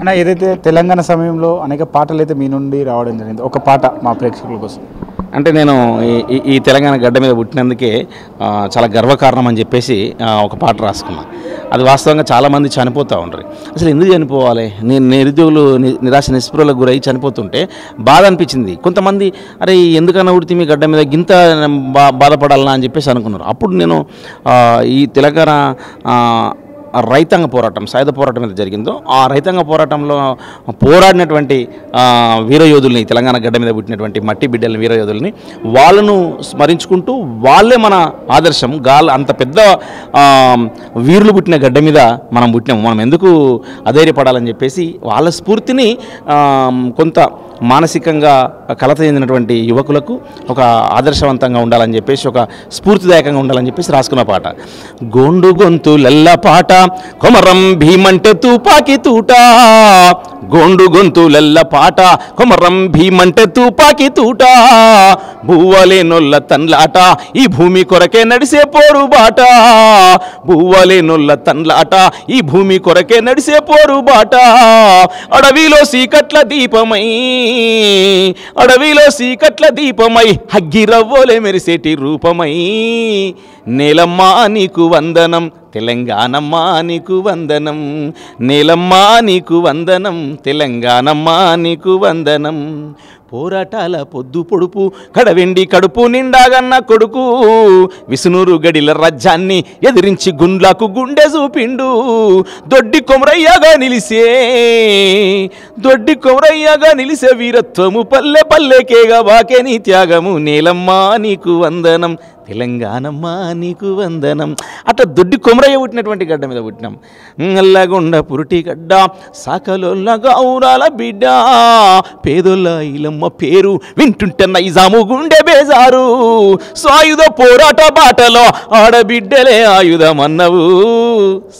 అన్న ఏదైతే తెలంగాణ సమయంలో అనేక పాటలు అయితే మీ నుండి రావడం జరిగింది, ఒక పాట మా ప్రేక్షకుల కోసం. అంటే నేను ఈ తెలంగాణ గడ్డ మీద పుట్టినందుకే చాలా గర్వకారణం అని చెప్పేసి ఒక పాట రాసుకున్నాను. అది వాస్తవంగా చాలామంది చనిపోతూ ఉంటారు. అసలు ఎందుకు చనిపోవాలి? నేను నిరుద్యోగులు నిరాశ నిస్పృహలకు గురై చనిపోతుంటే బాధ అనిపించింది. కొంతమంది అరే ఎందుకన్నా ఉడితే మీ గడ్డ మీద గింత బాధపడాలన్నా అని చెప్పేసి అనుకున్నారు. అప్పుడు నేను ఈ తెలంగాణ రైతాంగ పోరాటం, సాయుధ పోరాటం మీద జరిగిందో ఆ రైతాంగ పోరాటంలో పోరాడినటువంటి వీరయోధుల్ని, తెలంగాణ గడ్డ మీద పుట్టినటువంటి మట్టి బిడ్డల వీరయోధుల్ని వాళ్ళను స్మరించుకుంటూ వాళ్ళే మన ఆదర్శం. అంత పెద్ద వీరులు పుట్టిన గడ్డ మీద మనం పుట్టినాము, మనం ఎందుకు అధైర్యపడాలని చెప్పేసి వాళ్ళ స్ఫూర్తిని కొంత మానసికంగా కలత చెందినటువంటి యువకులకు ఒక ఆదర్శవంతంగా ఉండాలని చెప్పేసి, ఒక స్ఫూర్తిదాయకంగా ఉండాలని చెప్పేసి రాసుకున్న పాట. గోండు గొంతులెల్ల పాట కొమరం భీమంటే తుపాకి తూట, గోండు గొంతులెల్ల పాట కొమరం భీమంటే తుపాకి తూట, భూవలేనొల్ల తన్లాట ఈ భూమి కొరకే నడిసే పోరు బాట, భూవలేనొల్ల తన్లాట ఈ భూమి కొరకే నడిసే పోరు బాట, అడవిలో సీకట్ల దీపమై, అడవిలో సీకట్ల దీపమై హగ్గిరవ్వోలే మెరిసేటి రూపమై, నేలమ్మా నీకు వందనం తెలంగాణమ్మా నీకు వందనం, నేలమ్మా నీకు వందనం తెలంగాణమ్మా నీకు వందనం, పోరాటాల పొద్దు పొడుపు కడవెండి కడుపు నిండాగన్న కొడుకు, విసునూరు గడిల రాజ్యాన్ని ఎదిరించి గుండ్లకు గుండె చూపిండు, దొడ్డి కొమరయ్యగా నిలిసే, దొడ్డి కొమరయ్యగా నిలిసే వీరత్వము పల్లె పల్లెకేగా బాకే నీ త్యాగము, నేలమ్మా నీకు వందనం తెలంగాణమ్మా నీకు వందనం. అట్లా దొడ్డి కొమరయ్య పుట్టినటువంటి గడ్డ మీద పుట్టినాం. నల్లగొండ పురుటి గడ్డ సాకలోల్ల గౌరాల బిడ్డ, పేదోళ్ళ ఇలమ్మ పేరు వింటుంటే నైజాము గుండె బేజారు, సాయుధ పోరాట బాటలో ఆడబిడ్డలే ఆయుధమన్నవు,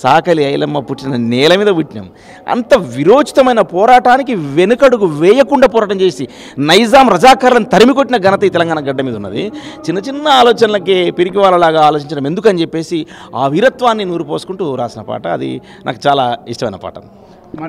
సాకలి ఐలమ్మ పుట్టిన నేల మీద పుట్టినాం. అంత విరోచితమైన పోరాటానికి వెనుకడుగు వేయకుండా పోరాటం చేసి నైజాం రజాకారులను తరిమికొట్టిన ఘనత ఈ తెలంగాణ గడ్డ మీద ఉన్నది. చిన్న చిన్న ఆలోచనలకి పిరికి వాళ్ళలాగా ఆలోచించడం ఎందుకని చెప్పేసి ఆ వీరత్వాన్ని నూరు పోసుకుంటూ రాసిన పాట. అది నాకు చాలా ఇష్టమైన పాట.